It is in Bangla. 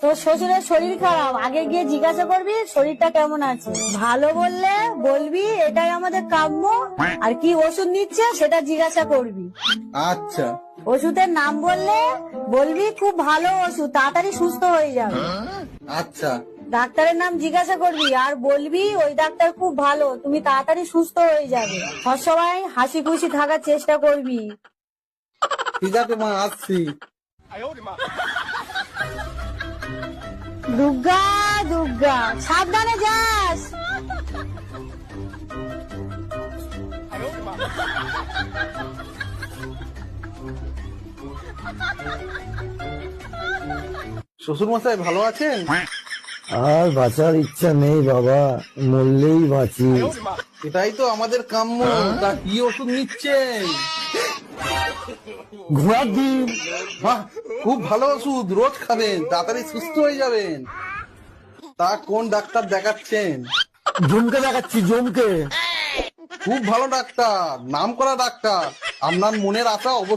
তোর শ্বশুরের শরীর খারাপ, আগে গিয়ে জিজ্ঞাসা করবি শরীরটা কেমন আছে। ভালো বললে বলবি এটাই আমাদের কাম্য, আর কি ওষুধ নিচ্ছে সেটা জিজ্ঞাসা করবি। আচ্ছা। ওষুধের নাম বললে বলবি খুব ভালো ওষুধ, তাড়াতাড়ি সুস্থ হয়ে যাবে। আচ্ছা। ডাক্তারের নাম জিজ্ঞাসা করবি আর বলবি ওই ডাক্তার খুব ভালো, তুমি তাড়াতাড়ি সুস্থ হয়ে যাবে। সবসময় হাসি খুশি থাকার চেষ্টা করবি। ঠিক আছে মা, আসছি। দুর্গা দুর্গা, সাবধানে যাস। শ্বশুর মশাই ভালো আছেন? আর বাঁচার ইচ্ছা নেই বাবা, মরলেই বাঁচি। এটাই তো আমাদের কাম্য। তা কি ওষুধ নিচ্ছেন? ঘোড়ার ডিম। বাহ, খুব ভালো ওষুধ, রোজ খাবেন, তাড়াতাড়ি সুস্থ হয়ে যাবেন। তা কোন ডাক্তার দেখাচ্ছেন? জমকে দেখাচ্ছি, জমকে। খুব ভালো ডাক্তার, নাম করা ডাক্তার। আপনার মনের আশা অবশ্যই